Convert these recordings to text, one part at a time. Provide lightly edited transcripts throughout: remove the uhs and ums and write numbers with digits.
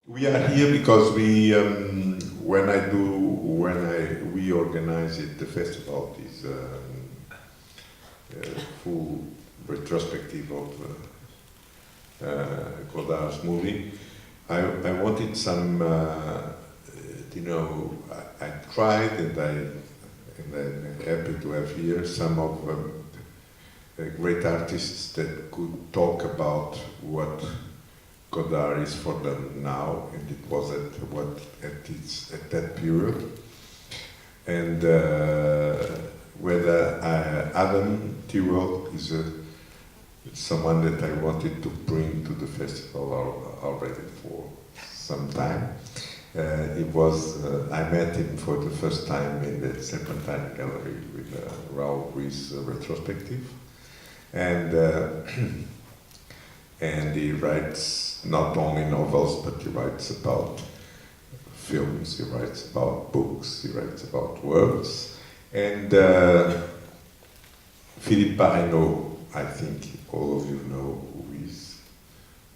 We are here because we organize it, the festival is a full retrospective of Godard's movie. I wanted some, I tried and I'm happy to have here some of great artists that could talk about what Godard is for them now, and it was at that period, and whether Adam Thirlwell is someone that I wanted to bring to the festival already for some time. I met him for the first time in the Serpentine Gallery with Raoul Ruiz retrospective, and he writes not only novels, but he writes about films, he writes about books, he writes about words. And Philippe Parreno, I think all of you know, who is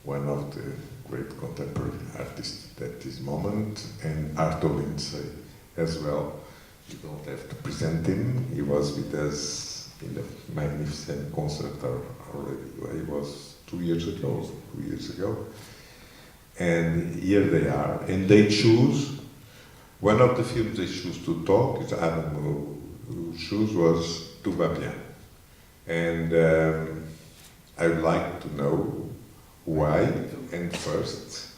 one of the great contemporary artists at this moment, and Arto Lindsay as well. You don't have to present him, he was with us in a magnificent concert already. He was 2 years ago. And here they are, and they choose, one of the films they choose to talk, is Adam who chose was Tout va bien. And I would like to know why, and first,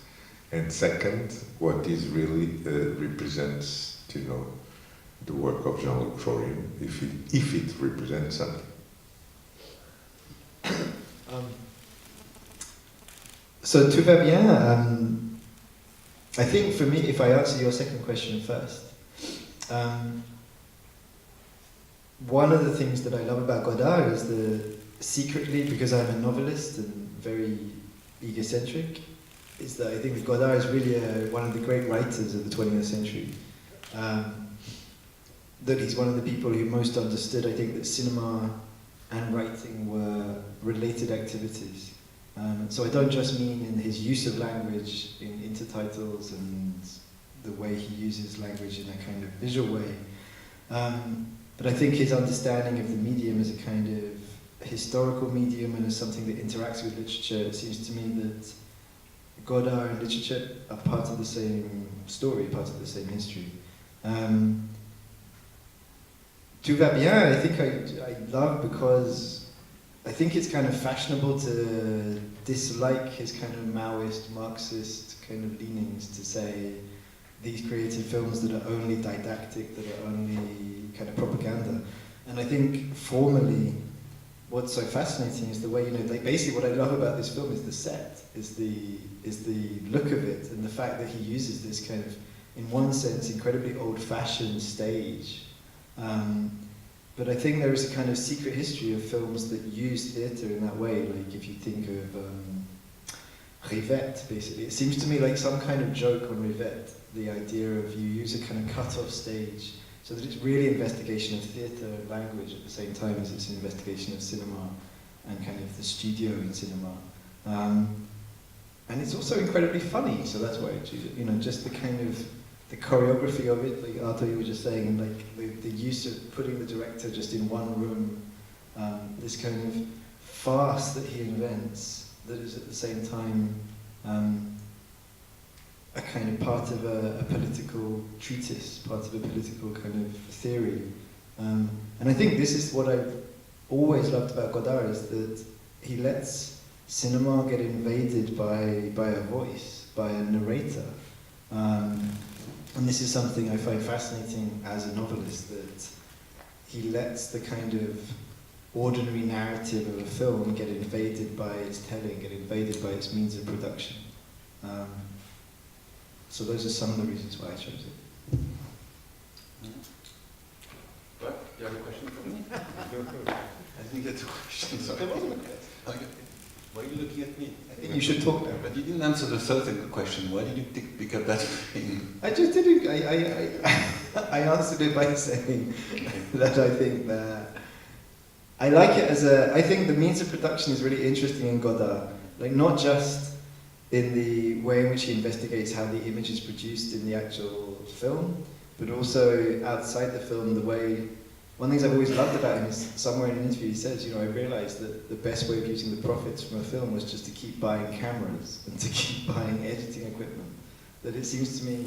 and second, what is really represents, the work of Jean-Luc Chorin, if it represents something. So Tout va bien, I think for me, if I answer your second question first, one of the things that I love about Godard is secretly, because I'm a novelist and very egocentric, is that I think that Godard is really one of the great writers of the 20th century. That he's one of the people who most understood, I think, that cinema and writing were related activities. So I don't just mean in his use of language in intertitles and the way he uses language in a kind of visual way, but I think his understanding of the medium as a kind of historical medium and as something that interacts with literature. It seems to me that Godard and literature are part of the same story, part of the same history. Tout va bien, I think I love because I think it's kind of fashionable to dislike his kind of Maoist, Marxist kind of leanings, to say these creative films that are only didactic, that are only kind of propaganda. And I think formally, what's so fascinating is the way, basically what I love about this film is the set, is the look of it, and the fact that he uses this kind of, in one sense, incredibly old-fashioned stage. But I think there is a kind of secret history of films that use theatre in that way. Like if you think of Rivette, basically. It seems to me like some kind of joke on Rivette, the idea of you use a kind of cut-off stage, so that it's really investigation of theatre language at the same time as it's an investigation of cinema and kind of the studio in cinema. And it's also incredibly funny, so that's why I choose it. Just the kind of the choreography of it, like Arto, you were just saying, and like the use of putting the director just in one room, this kind of farce that he invents that is at the same time a kind of part of a political treatise, part of a political kind of theory. And I think this is what I've always loved about Godard, is that he lets cinema get invaded by a voice, by a narrator. And this is something I find fascinating as a novelist, that he lets the kind of ordinary narrative of a film get invaded by its telling, get invaded by its means of production. So those are some of the reasons why I chose it. What? You have a question for me? I think that's a question. Sorry. Okay. Why are you looking at me? I think you should talk now. But you didn't answer the third question. Why did you pick up that thing? I just didn't. I answered it by saying that I think that I like it as I think the means of production is really interesting in Godard. Like not just in the way in which he investigates how the image is produced in the actual film, but also outside the film, the way. One of the things I've always loved about him is somewhere in an interview he says, I realised that the best way of using the profits from a film was just to keep buying cameras and to keep buying editing equipment. That it seems to me,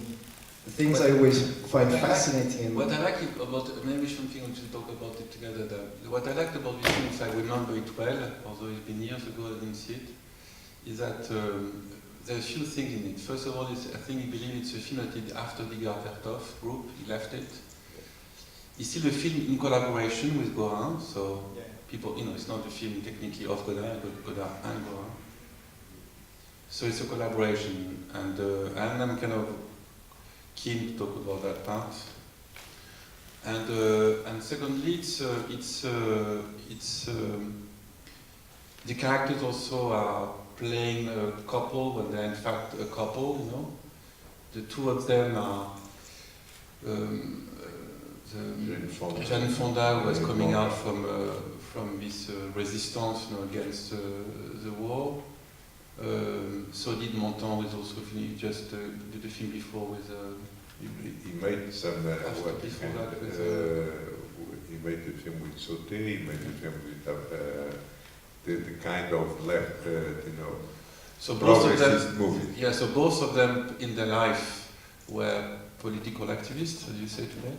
the things I always find fascinating. What I like about, maybe something we should talk about it together. What I liked about this film, if I remember it well, although it's been years ago I didn't see it, is that there are a few things in it. First of all, I think he believes it's a film that he did after the Vertov group, he left it. It's still a film in collaboration with Godin, so people, it's not a film technically of Godin, but Godin and Godin. So it's a collaboration, and I'm kind of keen to talk about that part. And secondly, the characters also are playing a couple when they're in fact a couple. The two of them are. Jane Fonda was coming out from this resistance against the war. So did Montand, with also just did a film before with. He made some. He made the film with Sauté. He made the film with the kind of left, So both of them. Movie. Yeah. So both of them in their life were political activists, as you say today.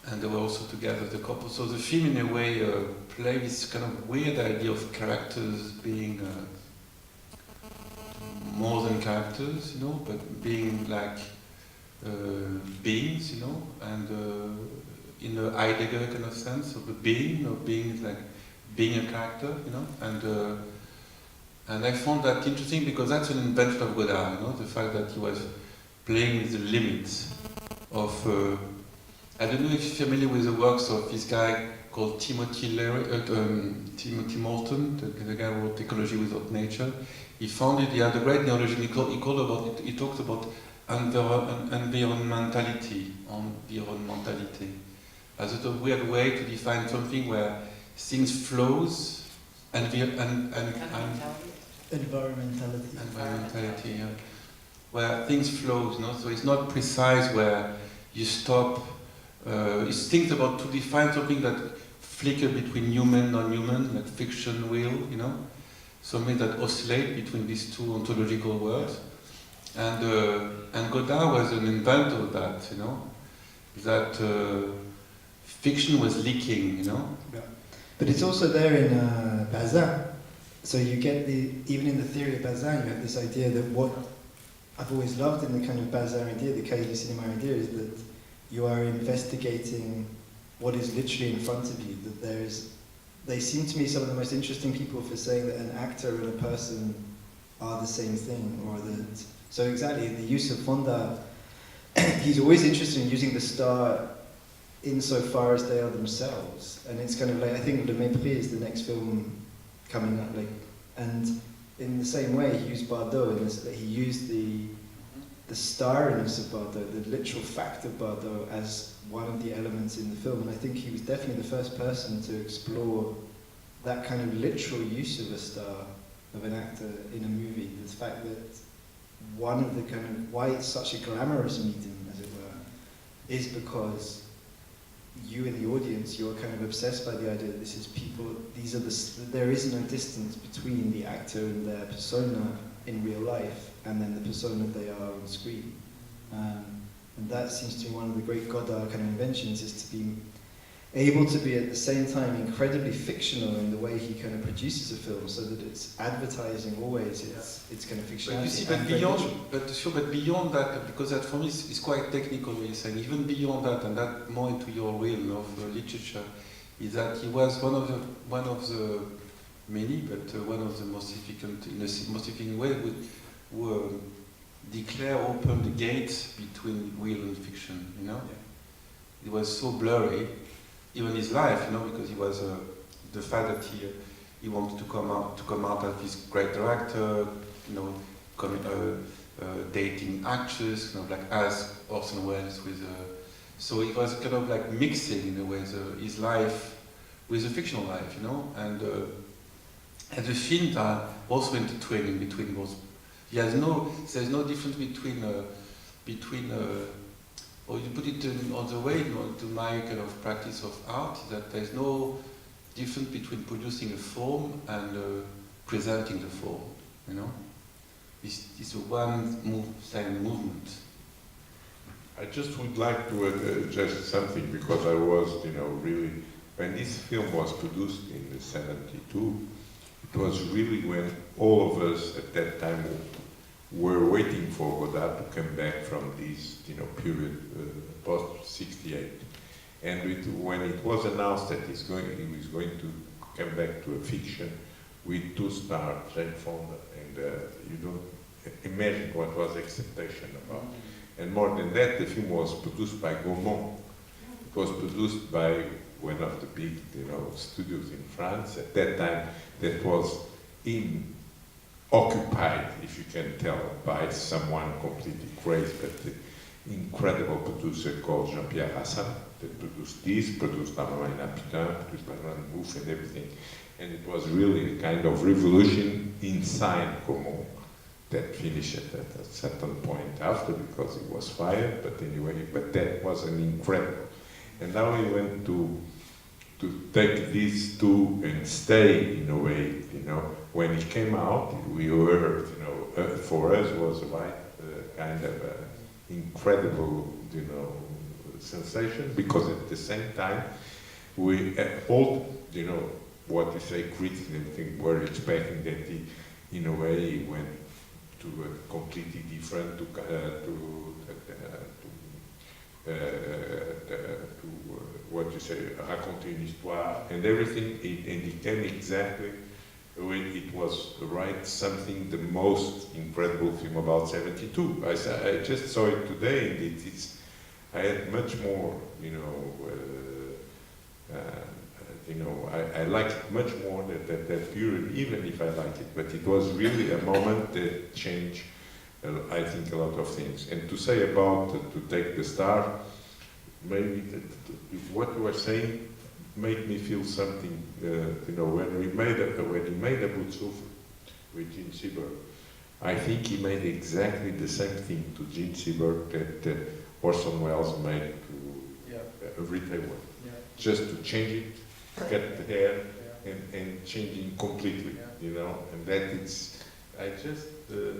And they were also together, the couple. So the film, in a way, plays this kind of weird idea of characters being more than characters, but being like beings, and in a Heidegger kind of sense of a being, being like being a character, and I found that interesting because that's an invention of Godard, the fact that he was playing with the limits of. I don't know if you're familiar with the works of this guy called Timothy Morton, the guy who wrote Ecology Without Nature. He had a great neologism. He talked about environmentality, as a sort of weird way to define something where things flows, environmentality, yeah. Where things flows, so it's not precise where you stop. It's things about to define something that flicker between human, non-human, like fiction, will, something that oscillate between these two ontological worlds. And Godard was an inventor of that, that fiction was leaking, Yeah. But it's also there in Bazin. So you get even in the theory of Bazin, you have this idea that what I've always loved in the kind of Bazin idea, the cahier du cinéma idea, is that you are investigating what is literally in front of you, that they seem to me some of the most interesting people for saying that an actor and a person are the same thing, or that, so exactly, the use of Fonda, he's always interested in using the star insofar as they are themselves, and it's kind of like, I think Le Mépris is the next film coming up, and in the same way he used Bardot in this, that he used the starriness of Bardot, the literal fact of Bardot as one of the elements in the film, and I think he was definitely the first person to explore that kind of literal use of a star, of an actor in a movie. The fact that one of the kind of, why it's such a glamorous medium, as it were, is because you in the audience, you're kind of obsessed by the idea that this is people, there is no distance between the actor and their persona in real life, and then the persona they are on screen. And that seems to be one of the great Godard kind of inventions, is to be able to be at the same time incredibly fictional in the way he kind of produces a film, so that it's advertising always its kind of fictionality. But you see, but beyond that, because that for me is quite technical, what you're saying, even beyond that, and that more into your realm of literature, is that he was one of the many, but one of the most significant, in a most significant way, who opened the gate between real and fiction, It was so blurry, even his life, because he was the fact that he wanted to come out as this great director, dating actors, like as Orson Welles with. So it was kind of like mixing in a way his life with the fictional life, and the films are also intertwining between both there's no difference between or you put it on the way, to my kind of practice of art, that there's no difference between producing a form and presenting the form, you know? It's a same movement. I just would like to adjust something, because I was, really, when this film was produced in '72, it was really when all of us at that time were waiting for Godard to come back from this, period post-68. And when it was announced that he was going to come back to a fiction with two stars, Jane Fonda, and you don't imagine what was the expectation about. And more than that, the film was produced by Gaumont. It was produced by one of the big, studios in France. At that time, that was occupied, if you can tell, by someone completely crazy, but the incredible producer called Jean-Pierre Rassin, that produced this, produced La Maman et la Putain, produced La Grande Bouffe and everything. And it was really a kind of revolution inside Gaumont that finished at a certain point after, because he was fired, but anyway, but that was an incredible. And now we went to take these two and stay in a way, when it came out, we were, for us was kind of incredible, sensation, because at the same time, we all, what you say, critics and everything were expecting that he, in a way, he went to a completely different, to what you say, raconter une histoire and everything, and it came exactly when it was right, something, the most incredible film about '72. I just saw it today, and I had much more, I liked it much more that period, even if I liked it, but it was really a moment that changed, I think, a lot of things. And to say about, to take the star, maybe what you were saying made me feel something, when he made a Boutsouf with Gene Seberg, I think he made exactly the same thing to Gene Seberg that Orson Welles made to Rita Hayworth. Yeah. Just to change it, cut the hair, and changing completely, and that it's, I just, today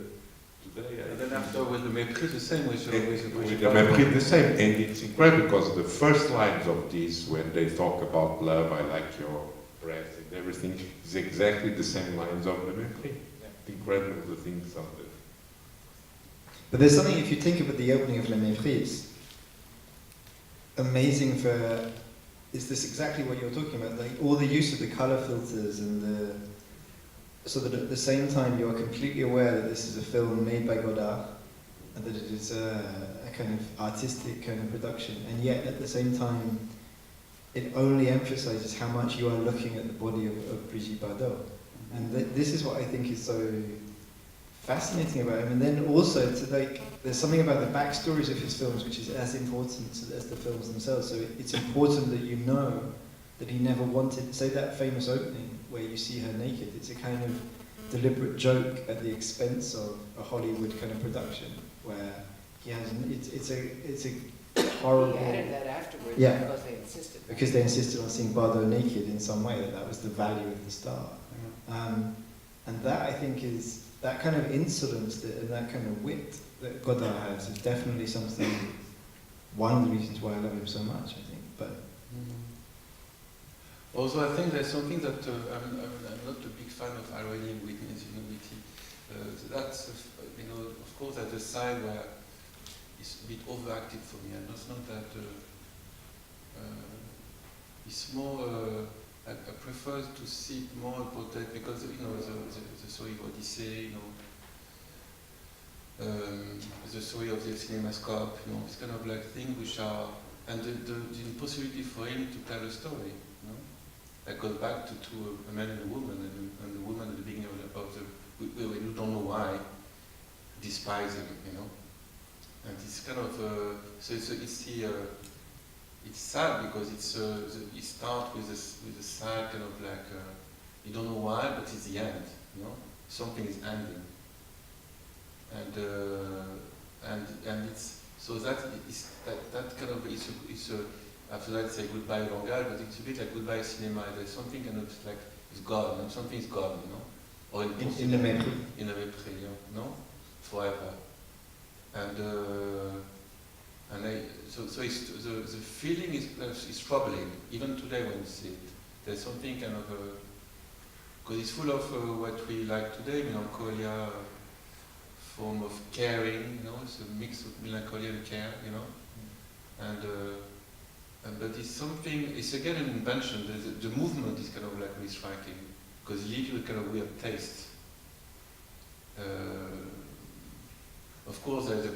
I... And then after with the Mépris, the same, with the Mépris, the same, and it's incredible, because the first lines of this, when they talk about love, I like your breath and everything, is exactly the same lines of the Mépris. Yeah. Incredible, the things of the... But there's something, if you think about the opening of Le Mépris, it's amazing for... Is this exactly what you're talking about? Like all the use of the color filters and so that at the same time you are completely aware that this is a film made by Godard and that it is a kind of artistic kind of production, and yet at the same time it only emphasizes how much you are looking at the body of Brigitte Bardot. And this is what I think is so fascinating about him. And then also there's something about the backstories of his films which is as important as the films themselves. So it's important that you know that he never wanted, say that famous opening where you see her naked, it's a kind of deliberate joke at the expense of a Hollywood kind of production where he has, it's a horrible... He added that afterwards, yeah, because they insisted. Because they insisted on seeing Bardot naked in some way, that was the value of the star. And that, I think, is that kind of insolence and that kind of wit that Godard has is definitely something, one of the reasons why I love him so much, I think. But also, I think there's something that I'm not a big fan of irony and witty. That's, of course, at the side where it's a bit overacted for me. And it's not that it's more. I prefer to see it more important because the story of Odyssey, the story of the cinemascope, it's kind of like things which are, and the impossibility for him to tell a story, that goes back to a man and a woman, and the woman at the beginning of the, you don't know why, despise him, and it's kind of it's sad because it starts with a sad kind of like you don't know why, but it's the end, something is ending. and it's so that is that kind of is a after that say goodbye avant-garde, but it's a bit like goodbye cinema. There's something kind of like it's gone, and something is gone, you know, or in the mépris. In a mépris, no, forever, and so it's, the feeling is troubling even today when you see it. There's something kind of because it's full of what we like today, melancholia, form of caring, you know, it's a mix of melancholia and care, you know, but it's something, it's again an invention. The movement is kind of like really striking, because it leaves you a kind of weird taste. Of course, there's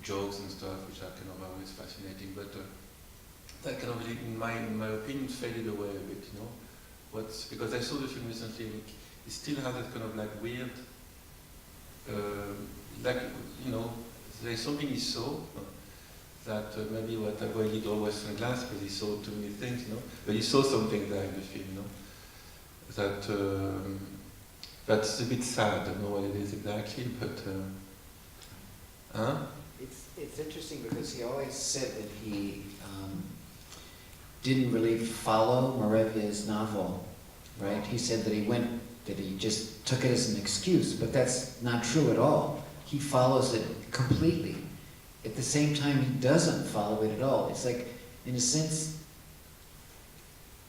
jokes and stuff which are kind of always fascinating, but that kind of, in my opinion, faded away a bit, you know. Because I saw the film recently, and it still has that kind of like weird, like, you know, there's something he saw that maybe what avoided all Western glass because he saw too many things, you know. But he saw something there in the film, you know. That's a bit sad. I don't know what it is exactly, but. It's interesting because He always said that he didn't really follow Morevia's novel, right? He said that he just took it as an excuse, but that's not true at all. He follows it completely. At the same time, he doesn't follow it at all. It's like, in a sense,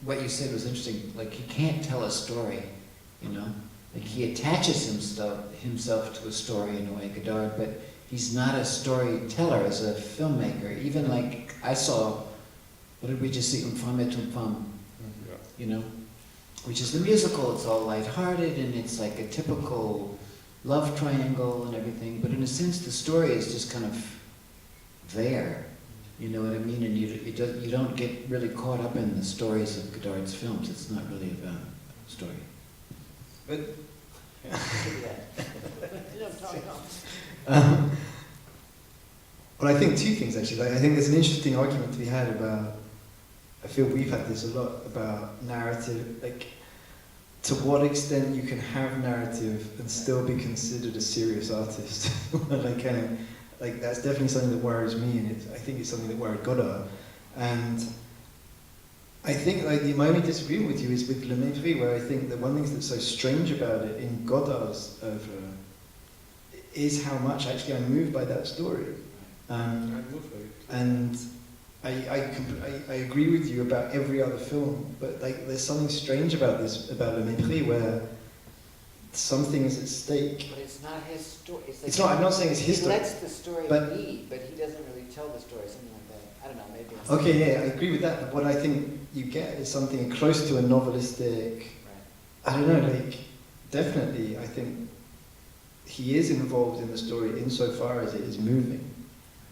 what you said was interesting. Like, he can't tell a story, you know? Like, he attaches himself to a story in a way, Godard, but he's not a storyteller as a filmmaker. Even like, I saw, what did we just see, Une femme et une femme, you know? Which is the musical, it's all lighthearted, and it's like a typical love triangle and everything, but in a sense, the story is just kind of there, you know what I mean? And you don't get really caught up in the stories of Godard's films. It's not really about a story. But well, I think two things actually. Like, I think there's an interesting argument to be had about, I feel we've had this a lot, about narrative, like to what extent you can have narrative and still be considered a serious artist. Like that's definitely something that worries me, and I think it's something that worried Godard. And I think like my only disagreement with you is with Le Mépris, where I think that one thing that's so strange about it in Godard's oeuvre is how much actually I'm moved by that story. And I agree with you about every other film, but like there's something strange about Le Mépris, where something is at stake. But it's not his story. It's not. I'm not saying it's his story. He lets the story lead, but he doesn't really tell the story. Something like that. I don't know. Maybe. Okay, yeah, I agree with that. But what I think you get is something close to a novelistic. Right. I don't know. Like, definitely, I think he is involved in the story insofar as it is moving,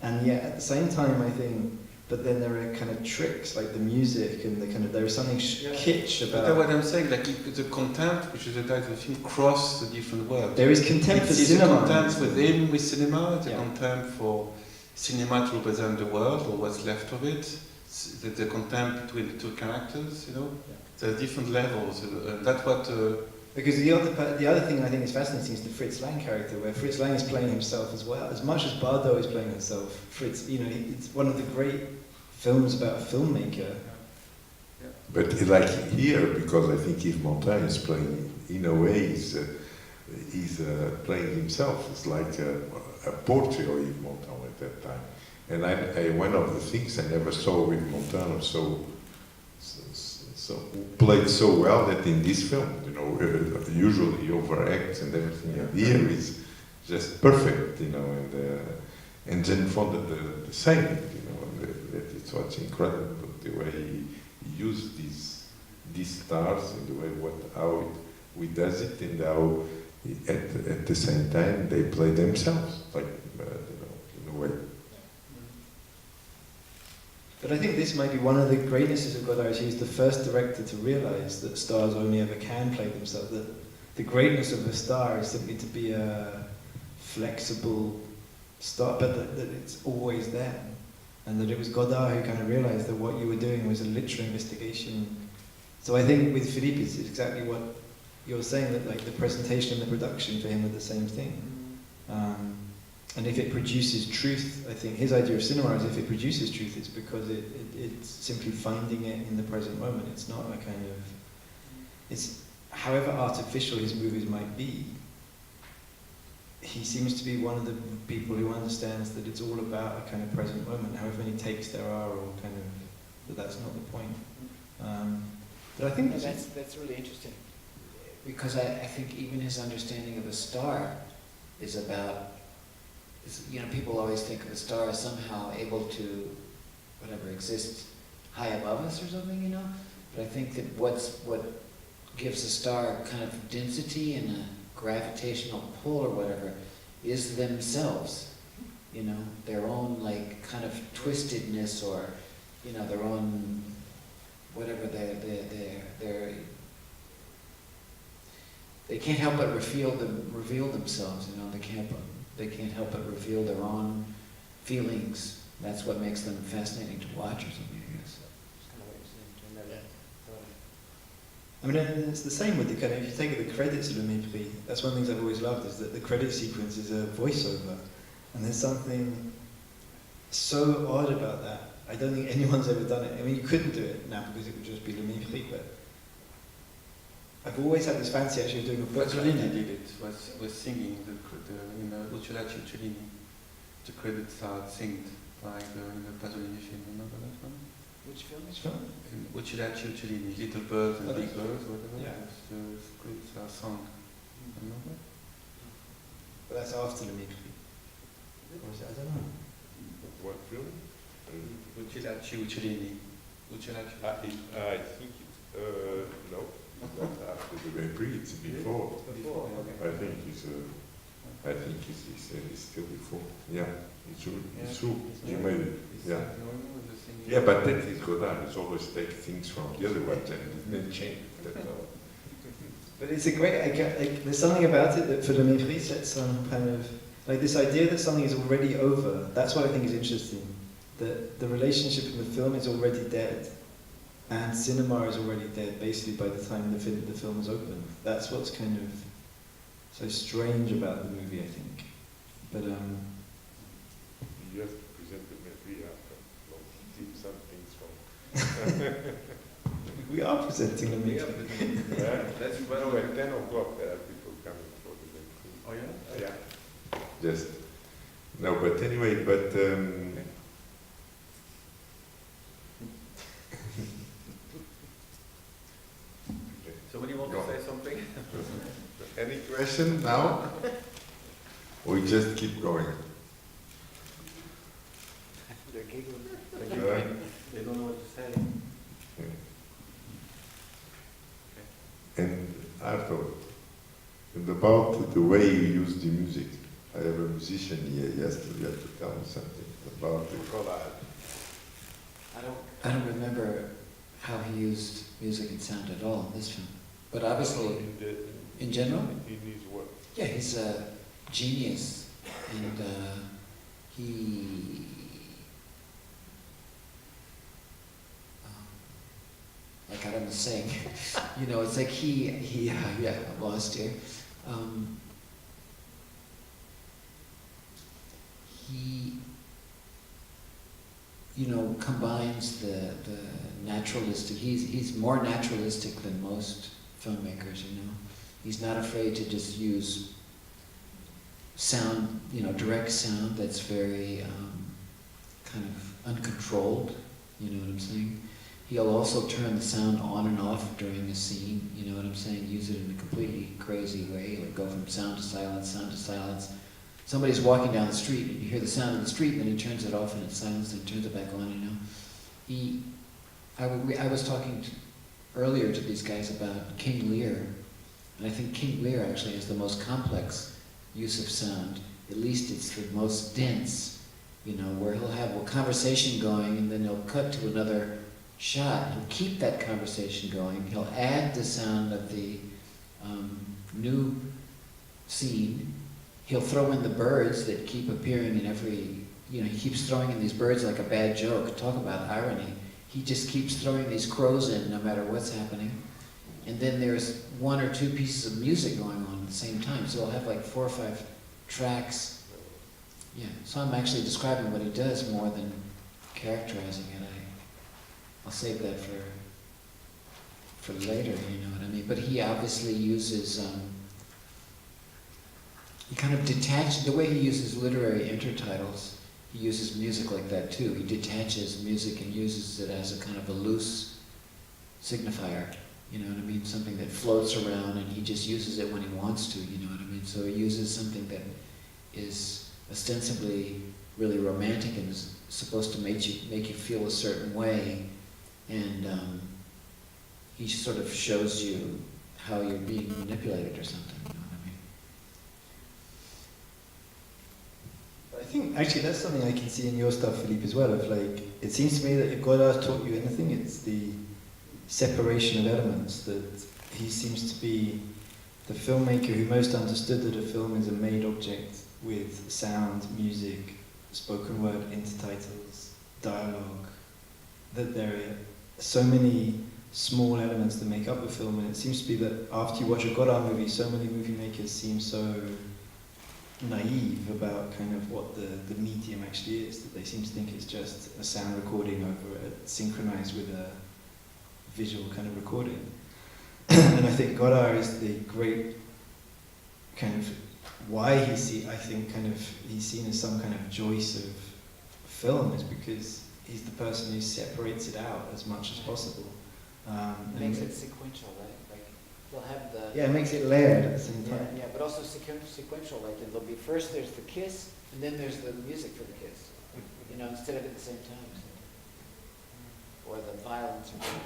and yet at the same time, I think. But then there are kind of tricks, like the music and the kind of, there is something kitsch about... But that's what I'm saying, like the contempt, which is the title of the film, cross the different worlds. There is contempt for cinema. It's a contempt with cinema, it's a contempt for cinema to represent the world, or what's left of it. The contempt between the two characters, you know? There's different levels, that's what... Because the other thing I think is fascinating is the Fritz Lang character, where Fritz Lang is playing himself as well. As much as Bardot is playing himself, Fritz, you know, it's one of the great films about a filmmaker. Yeah. But like here, because I think Yves Montand is playing, in a way, he's playing himself. It's like a portrait of Yves Montand at that time. And one of the things I never saw Yves Montand so played so well that in this film, you know, usually overacts and everything, and here is just perfect, you know, and Jane Fonda the same, you know, that it's what's incredible, the way he used these stars and the way how he does it, and how at the same time they play themselves, like you know, in a way. But I think this might be one of the greatnesses of Godard. He's the first director to realize that stars only ever can play themselves. That the greatness of a star is simply to be a flexible star, but that it's always there. And that it was Godard who kind of realized that what you were doing was a literary investigation. So I think with Philippe, it's exactly what you're saying, that like the presentation and the production for him are the same thing. And if it produces truth, I think his idea of cinema is if it produces truth, it's because it's simply finding it in the present moment. It's not a kind of, it's however artificial his movies might be, he seems to be one of the people who understands that it's all about a kind of present moment, however many takes there are, or kind of, that's not the point. But I think No, that's really interesting. Because I think even his understanding of a star is about, you know, people always think of a star as somehow able to, whatever, exist high above us or something, you know? But I think that what gives a star kind of density and a gravitational pull or whatever is themselves, you know, their own like kind of twistedness, or, you know, their own, whatever, they can't help but reveal themselves, you know, they can't help but reveal their own feelings. That's what makes them fascinating to watch or something, I guess. It's kind of what you're saying. I mean, and it's the same with the kind of, if you take the credits of Le Mépris, that's one of the things I've always loved, is that the credit sequence is a voiceover. And there's something so odd about that. I don't think anyone's ever done it. I mean, you couldn't do it now because it would just be Le Mépris, but I've always had this fancy actually of doing a book. Pasolini did it, was singing in Uccellacci Uccellini. The credits are synced like in the Pasolini film, remember that one? Which film? Which film? In Uccellacci Uccellini, Little Birds and Oh, Big Birds, whatever. yeah. The scripts are sung. Remember? But that's after Le Mépris. Or is it? I don't know. What film? Uccellacci Uccellini. Uccellacci. I think no. After the Mépris, it's before. Before, okay. I think it's still before. Yeah, it's true. It's true. You made it. Yeah. Yeah, but that is Godard. It's always take things from the other ones and then change it. But it's a great, there's something about it that for Le Mépris sets some kind of, like this idea that something is already over, that's what I think is interesting. That the relationship in the film is already dead, and cinema is already dead basically by the time the film is open. That's what's kind of so strange about the movie, I think. But You have to present the Mépris after. Keep some things from. we are presenting Le Mépris. That's at 10 o'clock there are people coming for the Mépris. Oh yeah? Yeah. Just no, but anyway, So when you want Go. to say something? Any question now? We just keep going. They're giggling. They don't know what to say. And Arto, and about the way you use the music, I have a musician here yesterday to tell me something about the collage. I don't remember how he used music and sound at all in this film. But obviously, in general, In his work. yeah, he's a genius, and he, like Adam was saying, you know, it's like he, yeah, I'm lost here. He, you know, combines the naturalistic. He's more naturalistic than most filmmakers. You know, he's not afraid to just use sound, you know, direct sound that's very kind of uncontrolled. You know what I'm saying? He'll also turn the sound on and off during a scene. You know what I'm saying? Use it in a completely crazy way, like go from sound to silence, sound to silence. Somebody's walking down the street and you hear the sound of the street and then he turns it off and it's silenced and turns it back on, you know. I was talking earlier to these guys about King Lear, and I think King Lear actually has the most complex use of sound. At least it's the most dense, you know, where he'll have a conversation going and then he'll cut to another shot. He'll keep that conversation going. He'll add the sound of the new scene. He'll throw in the birds that keep appearing in every, you know, he keeps throwing in these birds like a bad joke. Talk about irony. He just keeps throwing these crows in no matter what's happening. And then there's one or two pieces of music going on at the same time. So he'll have like 4 or 5 tracks. Yeah, so I'm actually describing what he does more than characterizing it. I'll save that for later, you know what I mean? But he obviously uses, he kind of detaches, the way he uses literary intertitles, he uses music like that too. He detaches music and uses it as a kind of a loose signifier, you know what I mean? Something that floats around and he just uses it when he wants to, you know what I mean? So he uses something that is ostensibly really romantic and is supposed to make you feel a certain way, and he sort of shows you how you're being manipulated or something, you know what I mean? I think actually that's something I can see in your stuff, Philippe, as well. Of like, it seems to me that if Godard taught you anything, it's the separation of elements. That he seems to be the filmmaker who most understood that a film is a made object with sound, music, spoken word, intertitles, dialogue. That there are so many small elements that make up a film, and it seems to be that after you watch a Godard movie, so many movie makers seem so naive about kind of what the medium actually is, that they seem to think it's just a sound recording over it, synchronized with a visual kind of recording. And I think Godard is the great kind of why I think kind of he's seen as some kind of Joyce of film is because he's the person who separates it out as much as possible. Makes it sequential, right? Like they'll have the it makes it layered at the same time. yeah, but also sequential. Like there'll be first there's the kiss, and then there's the music for the kiss. You know, instead of at the same time. So. Or the violence or the music.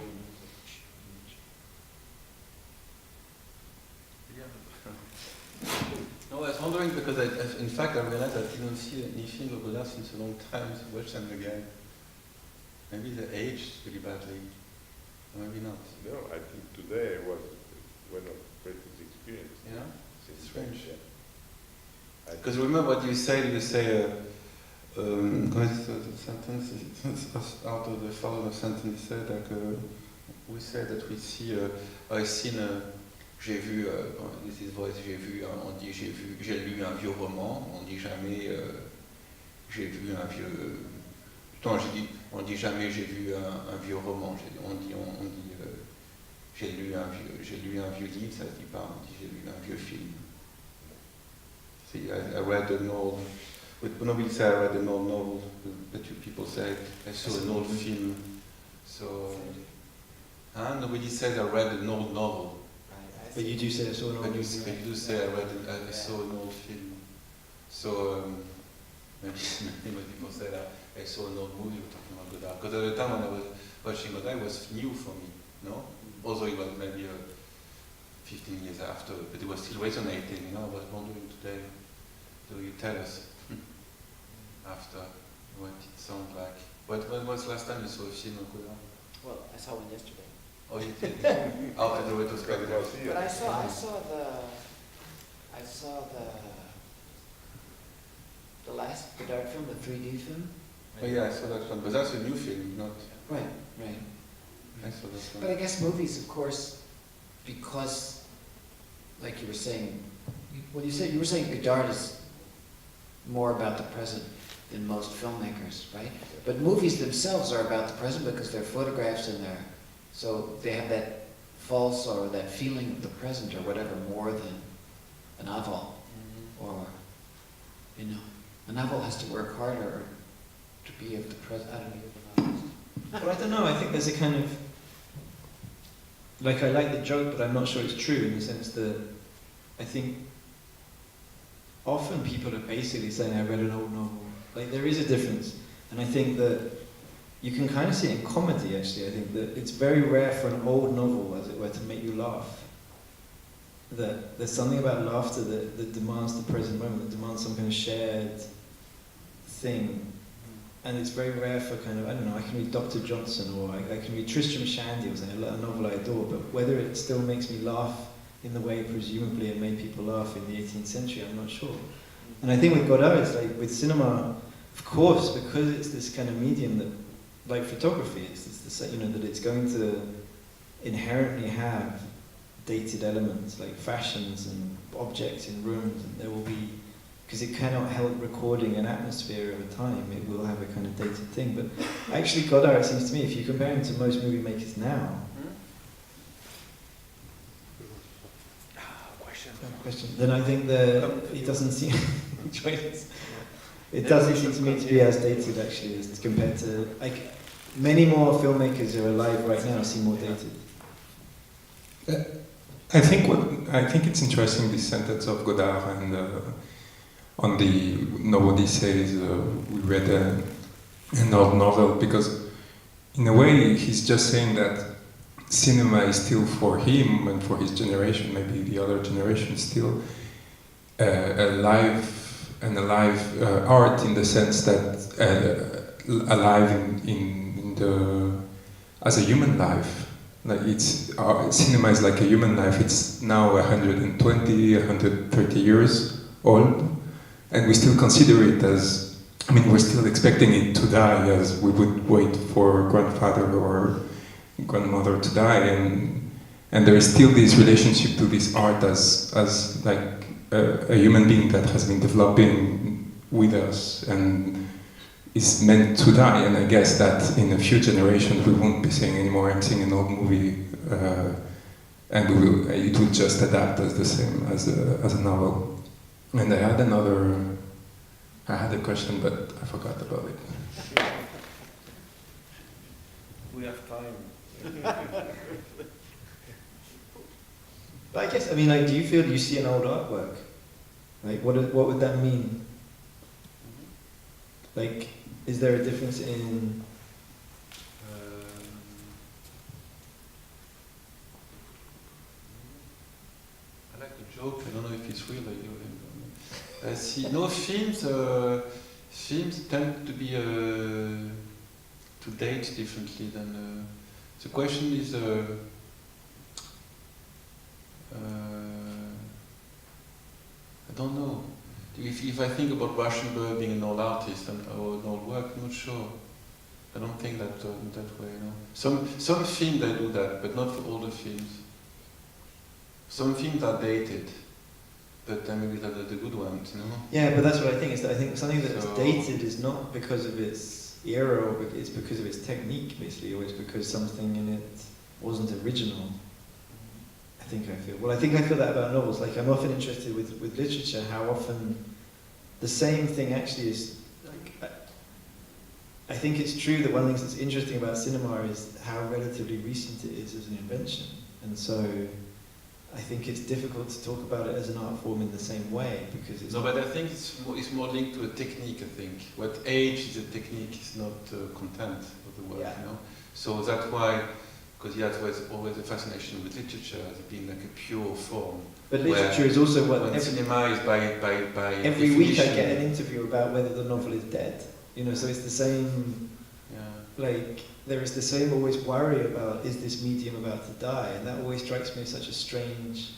No, I was wondering because in fact I realized I didn't see any film of Godard since a long time to watch them again. Maybe they aged really badly, or maybe not. No, I think today was one of the greatest experiences. Yeah, Since strange. then. Because remember what you say comment the sentence out of the following sentence said we say that we see I've seen j'ai vu this is voice j'ai vu on dit j'ai lu un vieux roman, on dit jamais j'ai vu un vieux on dit jamais j'ai vu un vieux roman, on dit j'ai lu un vieux livre, ça se dit pas, on dit j'ai lu un vieux film. See, I read an old, but nobody say I read an old novel, but people say I saw an old film. So, nobody says I read an old novel. But you do say I saw an old But you movie. do say I saw an old film. So, maybe people say that I saw an old movie we're talking about Godard. Because at the time when I was watching Godard, it was new for me, no? Although it was maybe 15 years after, but it was still resonating, you know? I was wondering today, do you tell us after what it sounds like? What was the last time you saw a film of Godard? Well, I saw one yesterday. Oh, you did? After the retrospective. But I saw the last Godard film, the 3D film. Oh yeah, I saw that one, but that's a new film, not... Right. I saw that one. But I guess movies, of course, because, like you were saying, you were saying Godard is more about the present than most filmmakers, right? But movies themselves are about the present because they're photographs and so they have that false or that feeling of the present or whatever more than a novel. Or, you know, a novel has to work harder to be of the present. I don't know. Well, I don't know, I think there's a kind of, like I like the joke, but I'm not sure it's true in the sense that I think often people are basically saying I read an old novel. Like there is a difference. And I think that you can kind of see it in comedy actually. I think that it's very rare for an old novel, as it were, to make you laugh. That there's something about laughter that demands the present moment, that demands some kind of shared thing. And it's very rare for kind of, I don't know, I can read Dr. Johnson or I can read Tristram Shandy or something, a novel I adore, but whether it still makes me laugh in the way presumably it made people laugh in the 18th century, I'm not sure. And I think with Godard, it's like with cinema, of course, because it's this kind of medium that, like photography, it's this, you know, that it's going to inherently have dated elements like fashions and objects in rooms, and there will be because it cannot help recording an atmosphere of a time. It will have a kind of dated thing. But actually, Godard, it seems to me, if you compare him to most movie makers now, then I think it doesn't seem it doesn't seem to me to be as dated actually as compared to like many more filmmakers who are alive right now seem more dated. I think it's interesting, this sentence of Godard, and on the Nobody Says we read an old novel, because in a way he's just saying that cinema is still for him and for his generation, maybe the other generation, still alive art, in the sense that alive in the as a human life. Like cinema is like a human life. It's now 120, 130 years old, and we still consider it as, I mean, we're still expecting it to die, as we would wait for grandfather or grandmother to die, and there is still this relationship to this art as like a human being that has been developing with us and is meant to die. And I guess that in a few generations we won't be saying anymore, I'm seeing an old movie, and it will just adapt as the same as a novel. And I had a question, but I forgot about it. We have time. But I guess, I mean, like, do you feel you see an old artwork? Like, what would that mean? Like, is there a difference in... I like the joke, I don't know if it's real. I see, no, films tend to be to date differently than... the question is... I don't know. If I think about Rauschenberg being an old artist or an old work, I'm not sure. I don't think that way. No. Some films they do that, but not for all the films. Some films are dated, but maybe they're the good ones, you know. Yeah, but that's what I think. Is that I think something that's dated is not because of its era, or it's because of its technique, basically, or it's because something in it wasn't original. I think I feel that about novels. Like, I'm often interested with literature, how often the same thing actually is, like, I think it's true that one of the things that's interesting about cinema is how relatively recent it is as an invention. And so I think it's difficult to talk about it as an art form in the same way, because it's... No, but I think it's more linked to a technique, I think. What age is a technique is not content of the work, you know. So that's why... Because that's always a fascination with literature as being like a pure form. But literature is also what... When cinema is by every definition. week I get an interview about whether the novel is dead. You know, so it's the same... Yeah. Like, there is the same always worry about, is this medium about to die? And that always strikes me as such a strange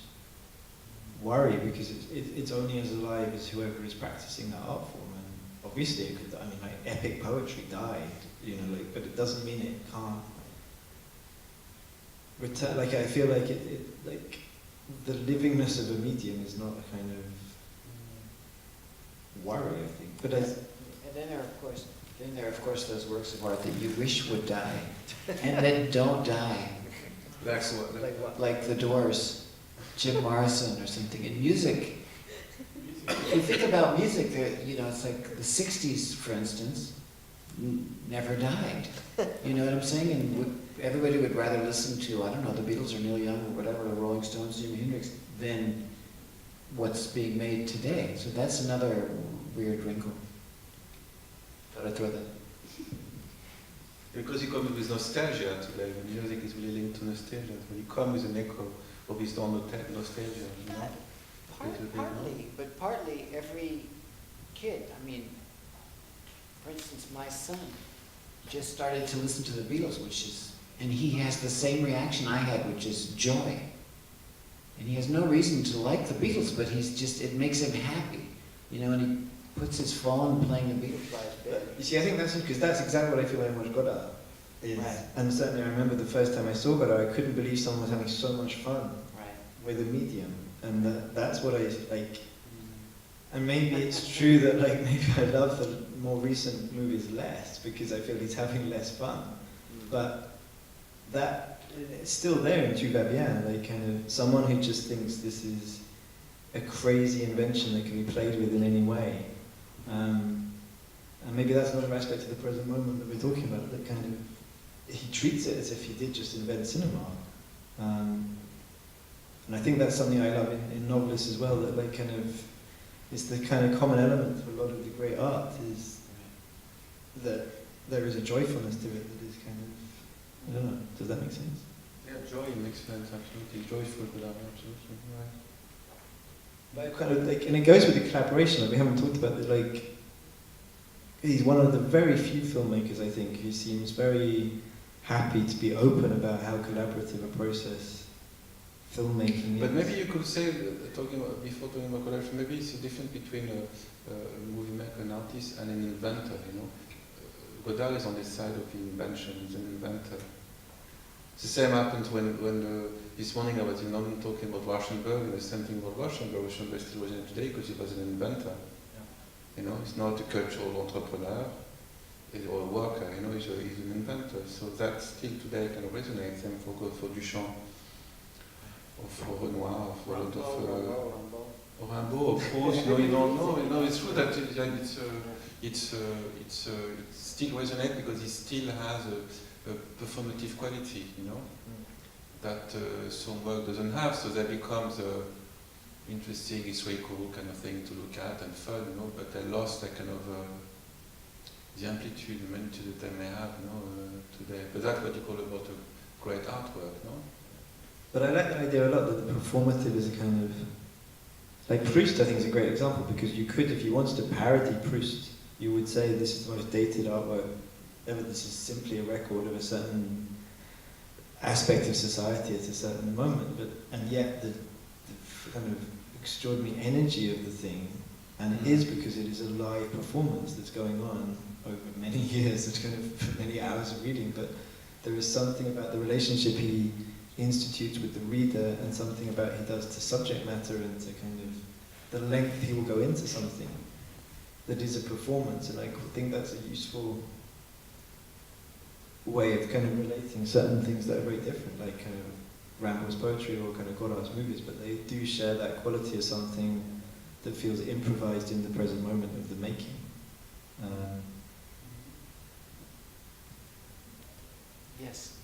worry, because it's only as alive as whoever is practicing that art form. And obviously it could, I mean, like, epic poetry died, you know, like, but it doesn't mean it can't return. Like, I feel like like the livingness of a medium is not a kind of worry, I think. But and then there are of course those works of art that you wish would die and then don't die. Like what? Like The Doors, Jim Morrison or something. In music, if you think about music, you know, it's like the 60s, for instance, never died. You know what I'm saying? And everybody would rather listen to, I don't know, the Beatles or Neil Young or whatever, the Rolling Stones, Jimi Hendrix, than what's being made today. So that's another weird wrinkle. Thought I'd throw that. Because you come with nostalgia today. The music is really linked to nostalgia. When you come with an echo of his own nostalgia, you know? Partly every kid, I mean, for instance, my son Just started to listen to the Beatles, and he has the same reaction I had, which is joy. And he has no reason to like the Beatles, but it makes him happy. You know, and he puts his phone playing the Beatles by his bed. you see, I think that's because that's exactly what I feel when I watch Godard. Right. And certainly I remember the first time I saw Godard, I couldn't believe someone was having so much fun Right. with a medium. And that's what I like. And maybe it's true that like maybe I love the more recent movies less because I feel he's having less fun. But that it's still there in Tu vas bien, like kind of someone who just thinks this is a crazy invention that can be played with in any way. And maybe that's another aspect of the present moment that we're talking about, that kind of, he treats it as if he did just invent cinema. And I think that's something I love in novelists as well, that like kind of, it's the kind of common element for a lot of the great art is that there is a joyfulness to it that is kind of, I don't know, does that make sense? Yeah, joy makes sense, absolutely. Joyful without absolutely, right. But kind of like, and it goes with the collaboration, like we haven't talked about the like, he's one of the very few filmmakers, I think, who seems very happy to be open about how collaborative a process filmmaking is. But maybe you could say, before talking about collaboration, maybe it's the difference between a movie maker, an artist, and an inventor, you know. Godard is on the side of the invention, he's an inventor. The same happens when this morning I was in London talking about Rauschenberg, and the same thing about Rauschenberg. Rauschenberg still wasn't today because he was an inventor. You know, he's not a cultural entrepreneur or a worker, you know, he's an inventor. So that still today kind of resonates, and for Duchamp, or for Renoir, or for a lot of Rimbaud, of course, you know, it's true that it still resonates because it still has a performative quality, you know, that some work doesn't have, so that becomes interesting, historical kind of thing to look at and fun, you know, but they lost that kind of the amplitude, the magnitude that they may have, you know, today. But that's what you call about a great artwork, no? But I like the idea a lot that the performative is a kind of, like Proust I think is a great example, because you could, if you wanted to parody Proust, you would say this is the most dated artwork ever, this is simply a record of a certain aspect of society at a certain moment, and yet the kind of extraordinary energy of the thing, and it is because it is a live performance that's going on over many years, it's kind of many hours of reading, but there is something about the relationship he institutes with the reader, and something about he does to subject matter and to kind of the length he will go into something that is a performance, and I think that's a useful way of kind of relating certain things that are very different, like kind of Rimbaud's poetry or kind of Godard's movies, but they do share that quality of something that feels improvised in the present moment of the making. Yes.